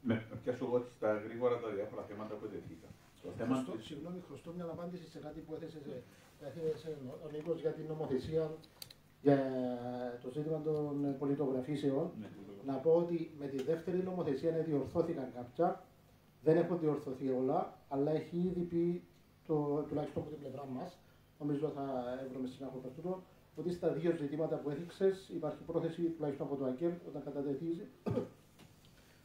Με πιάσω εγώ στα γρήγορα τα διάφορα θέματα που ετέθηκαν. Συγγνώμη, χρωστώ μια απάντηση σε κάτι που έθεσε ο Νίκος για την νομοθεσία για το ζήτημα των πολιτογραφήσεων. Ναι, να πω ότι με τη δεύτερη νομοθεσία διορθώθηκαν κάποια, δεν έχουν διορθωθεί όλα, αλλά έχει ήδη πει, τουλάχιστον από την πλευρά μας, νομίζω θα έβρουμε συνάχο per τούτο, ότι στα δύο ζητήματα που έθιξες υπάρχει πρόθεση, τουλάχιστον από το ΑΚΕΛ, όταν κατατεθεί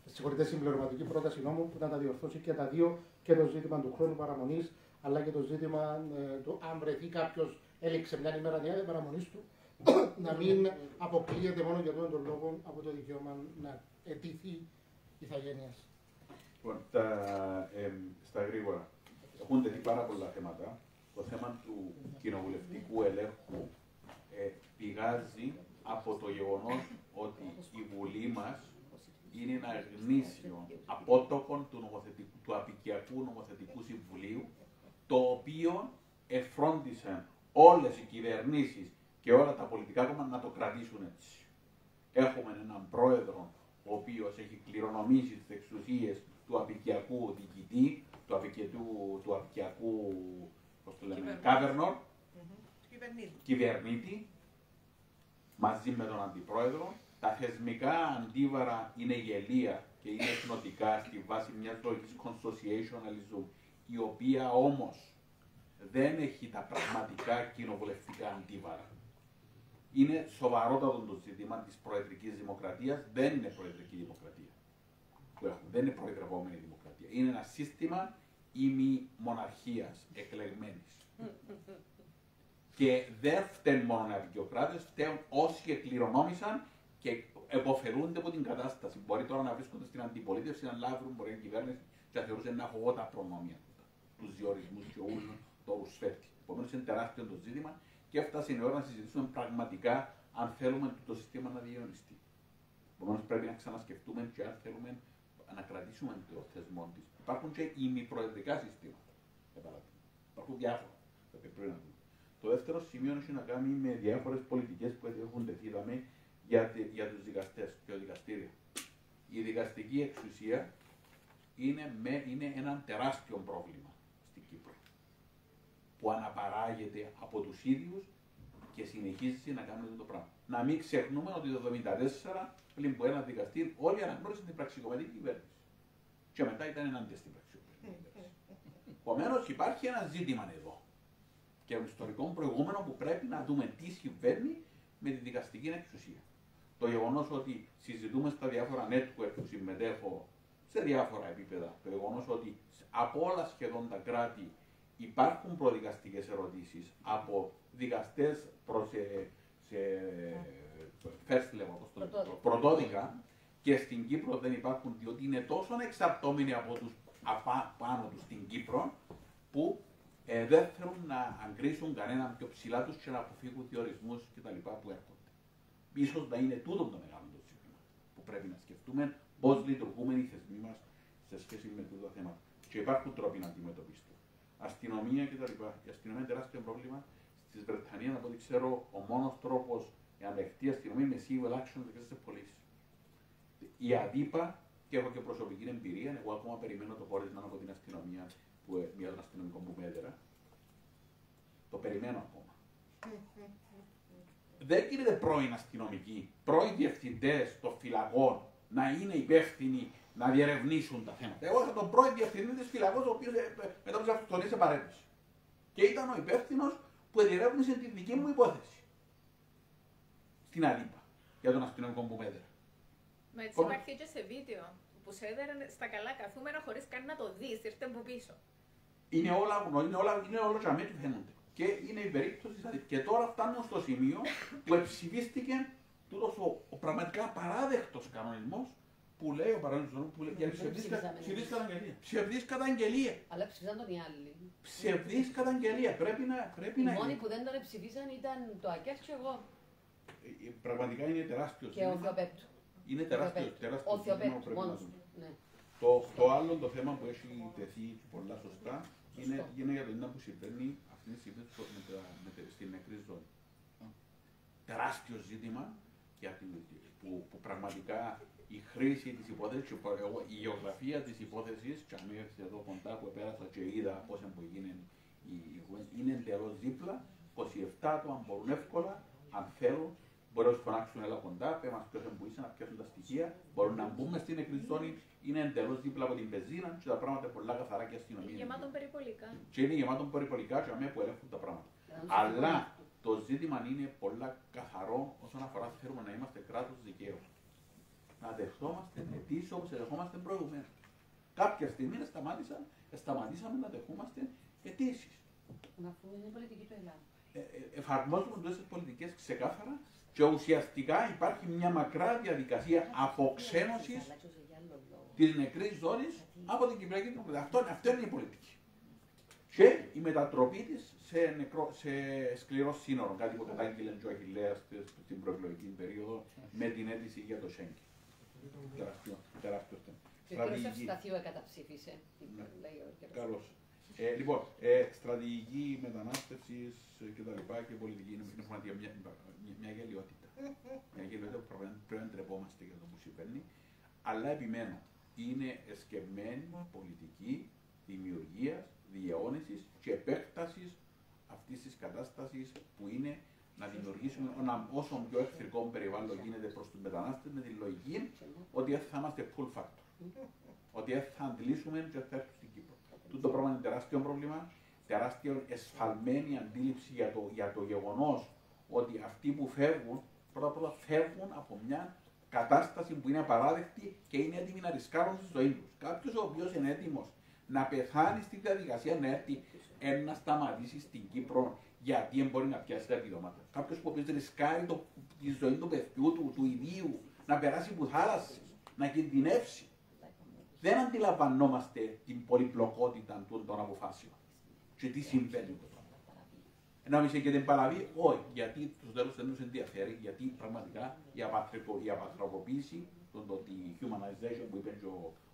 συγχωρείτε, συμπληρωματική πρόταση νόμου που να τα διορθώσει και τα δύο, και το ζήτημα του χρόνου παραμονής, αλλά και το ζήτημα του αν βρεθεί κάποιο έληξε μια ημέρα παραμονής του, να μην αποκλείεται μόνο για τον λόγο από το δικαίωμα να αιτηθεί ηθαγένειας. Λοιπόν, στα γρήγορα. Έχουν τεθεί πάρα πολλά θέματα. Το θέμα του κοινοβουλευτικού ελέγχου πηγάζει από το γεγονός ότι η Βουλή μας είναι ένα γνήσιο απότοκο του Απικιακού Νομοθετικού Συμβουλίου, το οποίο εφρόντισαν όλες οι κυβερνήσεις και όλα τα πολιτικά κόμματα να το κρατήσουν έτσι. Έχουμε έναν πρόεδρο ο οποίος έχει κληρονομήσει τις εξουσίες του Απικιακού διοικητή, του Απικιακού Governor, κυβερνήτη, μαζί με τον αντιπρόεδρο. Τα θεσμικά αντίβαρα είναι γελία και είναι εθνοτικά στη βάση μιας λογικής consociationalism, η οποία όμως δεν έχει τα πραγματικά κοινοβουλευτικά αντίβαρα. Είναι σοβαρότατο το ζήτημα της προεδρικής δημοκρατίας, δεν είναι προεδρική δημοκρατία που έχουμε, δεν είναι προεδρευόμενη δημοκρατία. Είναι ένα σύστημα ημιμοναρχίας εκλεγμένης. Και δεν φταίνουν μόνο οι απεικιοκράτες, φταίνουν όσοι εκληρονόμησαν και επωφελούνται από την κατάσταση. Μπορεί τώρα να βρίσκονται στην αντιπολίτευση, να λάβουν μπορεί η κυβέρνηση και να θεωρούσε να έχω εγώ τα προνόμια του διορισμού και όλου του σφαίρτη. Επομένως είναι τεράστιο το ζήτημα και έφτασε η ώρα να συζητήσουμε πραγματικά αν θέλουμε το σύστημα να διαιωνιστεί. Επομένως πρέπει να ξανασκεφτούμε και αν θέλουμε να κρατήσουμε το θεσμό τη. Υπάρχουν και ημιπροεδρικά συστήματα. Για παράδειγμα. Υπάρχουν διάφορα. Πρέπει να δούμε. Το δεύτερο σημείο έχει να κάνει με διάφορες πολιτικές που έχουν τεθεί για τους δικαστές και το δικαστήριο. Η δικαστική εξουσία είναι ένα τεράστιο πρόβλημα στην Κύπρο, που αναπαράγεται από τους ίδιους και συνεχίζει να κάνει αυτό το πράγμα. Να μην ξεχνούμε ότι το 1974, πριν που ένα δικαστήριο, όλοι αναγνώρισαν την πραξικοπηματική κυβέρνηση. Και μετά ήταν ενάντια στην πραξικοπηματική κυβέρνηση. Επομένως υπάρχει ένα ζήτημα εδώ. Και ένα ιστορικό προηγούμενο που πρέπει να δούμε τι συμβαίνει με τη δικαστική εξουσία. Το γεγονός ότι συζητούμε στα διάφορα network που συμμετέχω σε διάφορα επίπεδα, το γεγονός ότι από όλα σχεδόν τα κράτη υπάρχουν προδικαστικές ερωτήσεις από δικαστές προς first level, πρωτόδικα, και στην Κύπρο δεν υπάρχουν, διότι είναι τόσο εξαρτώμενοι από τους πάνω τους στην Κύπρο, που δεν θέλουν να αγκρίσουν κανέναν πιο ψηλά τους και να αποφύγουν διορισμούς κτλ. Που έρχονται. Ίσως να είναι τούτο το μεγάλο το ζήτημα που πρέπει να σκεφτούμε πώς λειτουργούμε οι θεσμοί μας σε σχέση με τούτα θέματα. Και υπάρχουν τρόποι να αντιμετωπίσουν. Αστυνομία κτλ. Η αστυνομία είναι τεράστιο πρόβλημα. Στη Βρετανία, από ό,τι ξέρω, ο μόνος τρόπος για να δεχτεί η αστυνομία είναι civil action against the police. Η ΑΔΥΠΑ, και έχω και προσωπική εμπειρία, εγώ ακόμα περιμένω το πόρισμα από την αστυνομία, μια των αστυνομικών που με έδερα. Το περιμένω ακόμα. Δεν γίνεται πρώην αστυνομικοί, πρώην διευθυντές των φυλακών να είναι υπεύθυνοι να διερευνήσουν τα θέματα. Εγώ είχα τον πρώην διευθυντή της φυλακός, ο οποίος μετά από τις αυτοκτονίες επαρέτησε. Και ήταν ο υπεύθυνος που διερεύνησε τη δική μου υπόθεση. Στην ΑΔΥΠΑ, για τον αστυνομικό που με έδερα. Μα έτσι υπάρχει και σε βίντεο που σε έδεραν στα καλά καθούμενα χωρίς καν να το δεις, ήρθε από πίσω. Είναι όλα τζαμί που φαίνονται. Και είναι η περίπτωση της ΑΔΥΠΑ. Και τώρα φτάνουμε στο σημείο που ψηφίστηκε τούτος ο πραγματικά απαράδεκτος κανονισμός που λέει ο παράδειγμα που λέει για ψευδής καταγγελία. Ψευδής καταγγελία. Αλλά ψηφίσαν τον οι άλλοι. Ψευδής καταγγελία. Πρέπει να. Οι μόνοι που δεν τον ψηφίσαν ήταν το ΑΚΕΛ και εγώ. Πραγματικά είναι τεράστιο. Και ο Θεοπέπτου. Είναι τεράστιο. Ο Θεοπέπτου μόνος. Το άλλο το θέμα που έχει τεθεί πολλά σωστά είναι για το που συμβαίνει αυτή τη στιγμή στην νεκρή ζώνη. Τεράστιο ζήτημα που πραγματικά η χρήση της υπόθεσης, η γεωγραφία της υπόθεσης, και αν έρθει εδώ κοντά που πέρασα και είδα πώς γίνει, είναι εντελώς δίπλα, 27 άτομα μπορούν εύκολα, αν θέλουν, μπορούν να σου φωνάξουν έλα κοντά, πέ μας ποιος εμπουίσαι να πιάσουν τα στοιχεία, μπορούν να μπούμε στην εκκλησία ζώνη, είναι εντελώς δίπλα από την πεζίνα και τα πράγματα πολλά καθαρά και αστυνομία. Είναι γεμάτον περιπολικά. Και είναι γεμάτο περιπολικά και αμέ που ελέγχουν τα πράγματα. Αλλά το ζήτημα είναι πολλά καθαρό όσον αφορά θέλουμε να είμαστε κράτος δικαίου. Να δεχόμαστε αιτήσεις όπως δεχόμαστε προηγουμένως. Κάποια στιγμή σταματήσαμε να δεχόμαστε αιτήσεις. Να πούμε είναι πολιτική του Ελλάδα. Εφαρμόζουμε τόσες πολιτικές ξεκάθαρα και ουσιαστικά υπάρχει μια μακρά διαδικασία αποξένωσης της νεκρής ζώνης από την Κυπριακή Δημοκρατία. Αυτό είναι η πολιτική. Και η μετατροπή της σε σκληρό σύνορο, κάτι που κατάγγειλε ο Αχιλλέας στην προεκλογική περίοδο με την αίτηση για το Σέγγεν. Τεράστιο θέμα. Και ο κ. Ευσταθίου καταψήφισε. Καλώς. Λοιπόν, στρατηγική μετανάστευσης και πολιτική είναι μια γελιότητα. Μια γελιότητα που πρέπει να ντρεπόμαστε για το που συμβαίνει, αλλά επιμένω, είναι εσκεμμένη πολιτική δημιουργίας, διαιώνισης και επέκτασης αυτής της κατάστασης που είναι να δημιουργήσουμε ένα όσο πιο εχθρικό περιβάλλον γίνεται προς τους μετανάστες με τη λογική ότι θα είμαστε pull factor. Ότι θα αντιλήσουμε και θα έρθουν στην Κύπρο. Τούτο πράγμα είναι τεράστιο πρόβλημα, τεράστια εσφαλμένη αντίληψη για το γεγονός ότι αυτοί που φεύγουν, πρώτα απ' όλα φεύγουν από μια κατάσταση που είναι απαράδεκτη και είναι έτοιμοι να ρισκάρουν στη ζωή τους. Κάποιος ο οποίος είναι έτοιμος να πεθάνει στη διαδικασία να έρθει να σταματήσει στην Κύπρο γιατί δεν μπορεί να πιάσει τα επιδόματα. Κάποιος που ρισκάρει τη ζωή του παιδιού του ιδίου, να περάσει που θάλασσες, να κινδυνεύσει. Δεν αντιλαμβανόμαστε την πολυπλοκότητα των αποφάσεων και τι συμβαίνει. Νόμιζε και την παραβεί, όχι, γιατί τους τέλους δεν τους ενδιαφέρει, γιατί πραγματικά η απανθρωποποίηση, το dehumanization που είπε και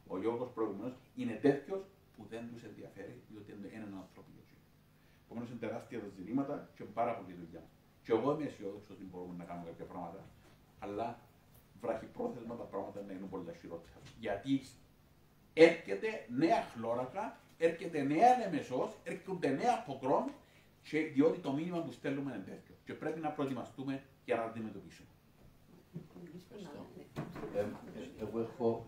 ο Γιώργος προηγουμένως, είναι τέτοιος που δεν τους ενδιαφέρει, διότι είναι ένα ανθρωπικό. Επομένως είναι τεράστια τα ζητήματα και πάρα πολύ δουλειά. Και εγώ είμαι αισιόδοξος ότι μπορούμε να κάνουμε κάποια πράγματα, αλλά βραχυπρόθεσμα τα πράγματα να είναι πολύ χειρότερα. Γιατί έρχεται νέα χλώρακα, έρχεται νέα Λεμεσός, έρχονται νέα Ποκρόν, και διότι το μήνυμα που στέλνουμε είναι τέτοιο. Και πρέπει να προετοιμαστούμε για να αντιμετωπίσουμε. Εγώ έχω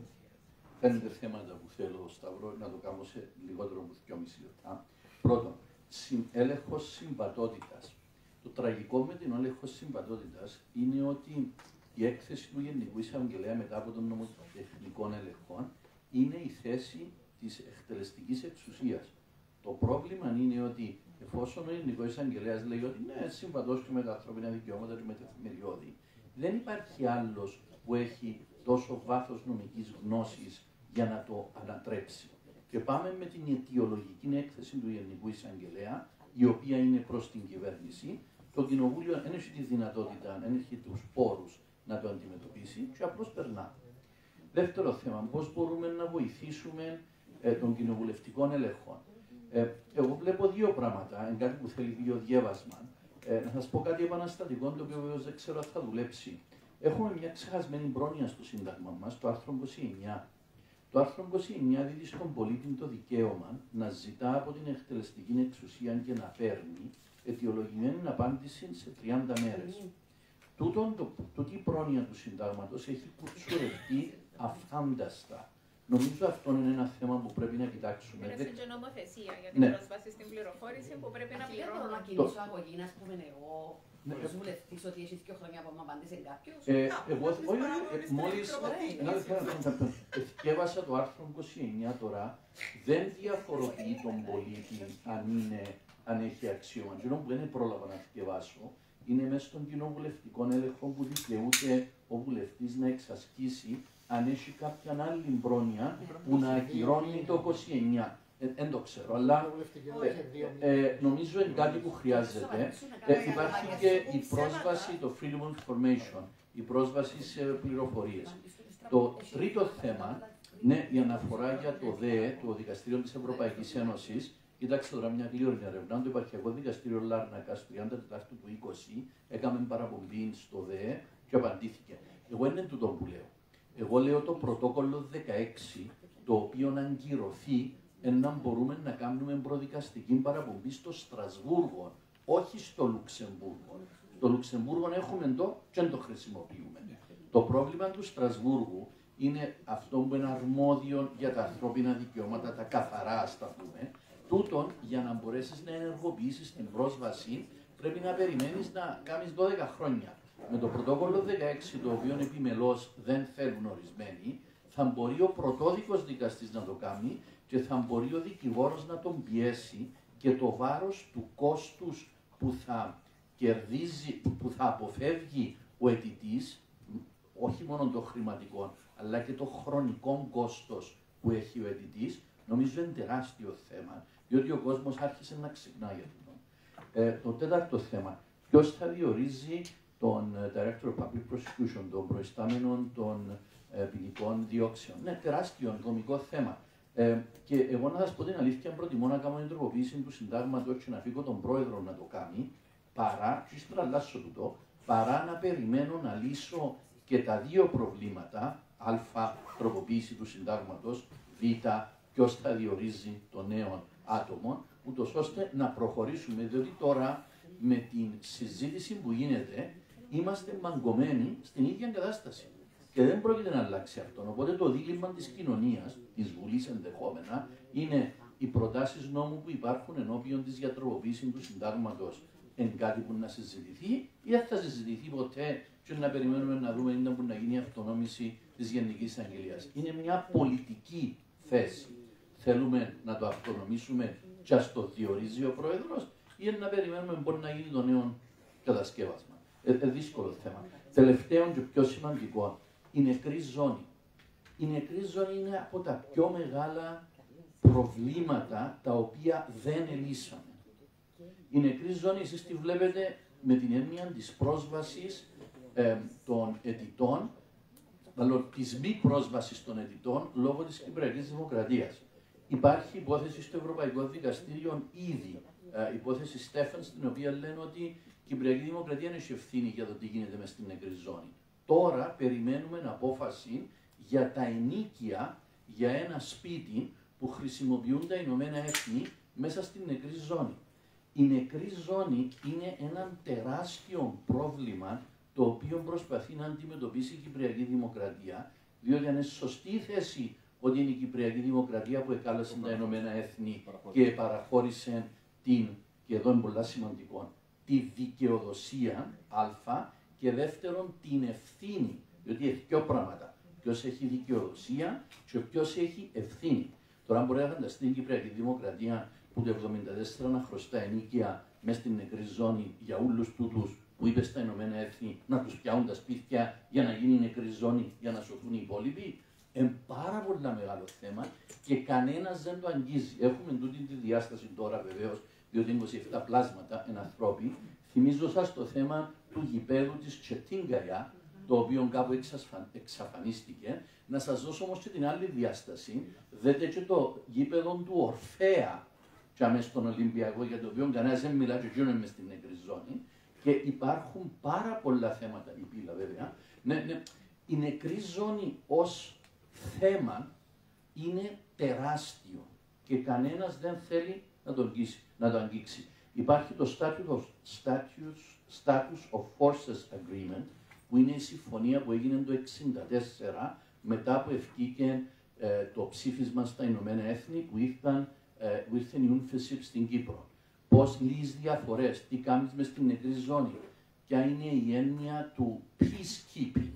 5 θέματα που θέλω, Σταυρό, να το κάνω σε λιγότερο από 2,5 λεπτά. Πρώτον, έλεγχος συμβατότητας. Το τραγικό με την έλεγχο συμβατότητας είναι ότι η έκθεση του Γενικού Εισαγγελέα μετά από των νομοτεχνικών ελεγχών είναι η θέση της εκτελεστικής εξουσίας. Το πρόβλημα είναι ότι εφόσον ο Γενικός Εισαγγελέας λέει ότι ναι, συμβατός και με τα ανθρώπινα δικαιώματα και με τα θεμελιώδη, δεν υπάρχει άλλος που έχει τόσο βάθος νομικής γνώσης για να το ανατρέψει. Και πάμε με την αιτιολογική έκθεση του Γενικού Εισαγγελέα, η οποία είναι προς την κυβέρνηση. Το Κοινοβούλιο δεν έχει τη δυνατότητα, δεν έχει τους πόρους να το αντιμετωπίσει και απλώς περνά. Δεύτερο θέμα, πώς μπορούμε να βοηθήσουμε των κοινοβουλευτικών ελεγχών. Εγώ βλέπω 2 πράγματα, είναι κάτι που θέλει 2 διέβασμα. Να σας πω κάτι επαναστατικό, το οποίο βέβαια δεν ξέρω αν θα δουλέψει. Έχουμε μια ξεχασμένη πρόνοια στο Σύνταγμα μας, το άρθρο 29. Το άρθρο 29 δίδει στον πολίτη το δικαίωμα να ζητά από την εκτελεστική εξουσία και να παίρνει αιτιολογημένη απάντηση σε 30 μέρες. Τούτη η πρόνοια του Συντάγματος έχει κουτσουρευτεί αφάνταστα. Νομίζω αυτό είναι ένα θέμα που πρέπει να κοιτάξουμε. Είναι και νομοθεσία για την πρόσβαση στην πληροφόρηση που πρέπει να πληρώνουμε. Να κινήσω αγωγή, να πούμε εγώ, ως βουλευτής, ότι έχεις 2 χρόνια που μου απάντησε κάποιος. Εγώ μόλις διάβασα το άρθρο 29 τώρα, δεν διαφοροποιεί τον πολίτη αν έχει αξίωμα. Και που δεν πρόλαβα να διαβάσω, είναι μέσα στον κοινοβουλευτικό έλεγχο που δικαιούται ο βουλευτής να εξασκήσει αν έχει κάποια άλλη πρόνοια που να ακυρώνει το 29. Δεν το ξέρω, αλλά νομίζω είναι κάτι που χρειάζεται. Υπάρχει και η πρόσβαση, το freedom of information, η πρόσβαση σε πληροφορίες. Το τρίτο θέμα, ναι, η αναφορά για το ΔΕΕ, το Δικαστήριο της Ευρωπαϊκής Ένωσης. Κοιτάξτε τώρα μια γλύρωνη ερευνά. Το Επαρχιακό Δικαστήριο Λάρνακας, 34 του 20, έκαμε παραπομπή στο ΔΕΕ και απαντήθηκε. Εγώ είναι τούτο που λέω. Εγώ λέω το πρωτόκολλο 16, το οποίο να αγκυρωθεί, να μπορούμε να κάνουμε προδικαστική παραπομπή στο Στρασβούργο, όχι στο Λουξεμβούργο. Στο Λουξεμβούργο έχουμε το και δεν το χρησιμοποιούμε. Το πρόβλημα του Στρασβούργου είναι αυτό που είναι αρμόδιο για τα ανθρώπινα δικαιώματα, τα καθαρά, ας τα πούμε. Τούτον, για να μπορέσεις να ενεργοποιήσεις την πρόσβαση, πρέπει να περιμένεις να κάνεις 12 χρόνια. Με το πρωτόκολλο 16, το οποίο επιμελώς δεν θέλουν ορισμένοι, θα μπορεί ο πρωτόδικος δικαστής να το κάνει και θα μπορεί ο δικηγόρος να τον πιέσει και το βάρος του κόστους που θα κερδίζει, που θα αποφεύγει ο αιτητής, όχι μόνο το χρηματικό, αλλά και το χρονικό κόστος που έχει ο αιτητής, νομίζω είναι τεράστιο θέμα, διότι ο κόσμος άρχισε να ξυπνάει για αυτό. Το τέταρτο θέμα, ποιος θα διορίζει τον Director of Public Prosecution, τον προϊστάμενο των ποινικών διώξεων. Ναι, τεράστιο κομικό θέμα. Και εγώ να σας πω την αλήθεια, προτιμώ να κάνω την τροποποίηση του συντάγματος και να φύγω τον πρόεδρο να το κάνει, παρά, και ύστερα αλλάσω τούτο, παρά να περιμένω να λύσω και τα δύο προβλήματα, α, τροποποίηση του συντάγματος, β, ποιος θα διορίζει το νέο άτομο, ούτως ώστε να προχωρήσουμε, διότι τώρα με την συζήτηση που γίνεται είμαστε μαγκωμένοι στην ίδια κατάσταση. Και δεν πρόκειται να αλλάξει αυτό. Οπότε το δίλημμα της κοινωνίας, της Βουλής ενδεχόμενα, είναι οι προτάσεις νόμου που υπάρχουν ενώπιον της για τροποποίηση του συντάγματος εν κάτι που να συζητηθεί, ή δεν θα συζητηθεί ποτέ και να περιμένουμε να δούμε είναι που να γίνει η αυτονόμηση της Γενικής Αγγελίας. Είναι μια πολιτική θέση. Θέλουμε να το αυτονομήσουμε και ας το διορίζει ο Πρόεδρος, ή να περιμένουμε μπορεί να γίνει το νέο κατασκεύασμα. Δύσκολο θέμα. Τελευταίο και πιο σημαντικό, η νεκρή ζώνη. Η νεκρή ζώνη είναι από τα πιο μεγάλα προβλήματα τα οποία δεν ελύσαμε. Η νεκρή ζώνη, εσείς τη βλέπετε με την έννοια της πρόσβασης των αιτητών, μάλλον της μη πρόσβασης των αιτητών λόγω της Κυπριακής Δημοκρατίας. Υπάρχει υπόθεση στο Ευρωπαϊκό Δικαστήριο ήδη, υπόθεση Στέφαν, στην οποία λένε ότι η Κυπριακή Δημοκρατία έχει ευθύνη για το τι γίνεται μες στην νεκρή ζώνη. Τώρα περιμένουμε απόφαση για τα ενοίκια για ένα σπίτι που χρησιμοποιούν τα Ηνωμένα Έθνη μέσα στην νεκρή ζώνη. Η νεκρή ζώνη είναι ένα τεράστιο πρόβλημα το οποίο προσπαθεί να αντιμετωπίσει η Κυπριακή Δημοκρατία, διότι αν είναι σωστή η θέση ότι είναι η Κυπριακή Δημοκρατία που εκάλεσε τα Ηνωμένα Έθνη και παραχώρησε την, και εδώ είναι πολύ σημαντικό, τη δικαιοδοσία α, και δεύτερον την ευθύνη, διότι έχει δύο πράγματα. Ποιος έχει δικαιοδοσία και ποιος έχει ευθύνη. Τώρα μπορεί να φανταστεί την Κυπριακή Δημοκρατία που το 1974 να χρωστά ενίκεια μέσα στην νεκρή ζώνη για όλους τούτους που είπε στα Ηνωμένα Έθνη να τους πιάουν τα σπίτια για να γίνει νεκρή ζώνη για να σωθούν οι υπόλοιποι. Είναι πάρα πολύ μεγάλο θέμα και κανένας δεν το αγγίζει. Έχουμε τούτη τη διάσταση τώρα βεβαίως, διότι είναι 27 πλάσματα εν ανθρώποι. Θυμίζω σας το θέμα του γηπέδου της Τσετίνγκαια, το οποίο κάπου εξαφανίστηκε. Να σας δώσω όμως και την άλλη διάσταση. Δείτε και το γήπεδο του Ορφέα, και μέσα στον Ολυμπιακό, για το οποίο κανένας δεν μιλά και γίνονται μες στην νεκρή ζώνη. Και υπάρχουν πάρα πολλά θέματα, η πύλα βέβαια. Ναι. Η νεκρή ζώνη ως θέμα είναι τεράστιο και κανένας δεν θέλει να το αγγίξει. Υπάρχει το Status of Forces Agreement, που είναι η συμφωνία που έγινε το 1964 μετά που ευκήκε το ψήφισμα στα Ηνωμένα Έθνη που ήρθε η UNFICYP στην Κύπρο. Πώς λύσεις διαφορές, τι κάνεις μες στην νεκρή ζώνη, ποια είναι η έννοια του peacekeeping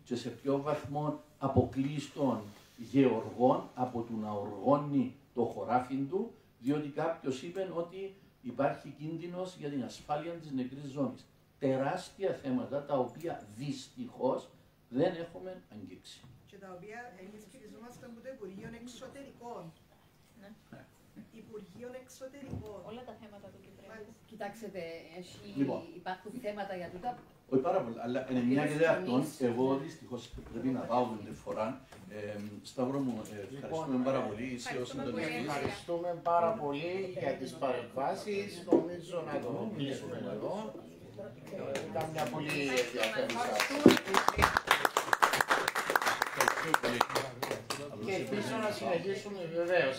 και σε ποιο βαθμό αποκλείς των γεωργών από το να οργώνει το χωράφι του, διότι κάποιος είπε ότι υπάρχει κίνδυνος για την ασφάλεια της νεκρής ζώνης. Τεράστια θέματα τα οποία δυστυχώς δεν έχουμε αγγίξει. Και τα οποία εμείς χειριζόμαστε από το Υπουργείο Εξωτερικών. Ναι. Υπουργείων Εξωτερικών. Όλα τα θέματα του Κυπριακού. Κοιτάξτε, Λοιπόν. υπάρχουν θέματα για τούτα. Όχι πάρα πολύ, αλλά είναι μια ιδέα αυτών. Εγώ δυστυχώς πρέπει να πάω την φορά. Σταύρο μου, ευχαριστούμε πάρα πολύ. Είσαι ο συντονιστής. Ευχαριστούμε πάρα πολύ για τις παρεμβάσεις. Νομίζω να το κλείσουμε εδώ. Ήταν μια πολύ ενδιαφέρουσα. Και ελπίζω να συνεχίσουμε βεβαίως.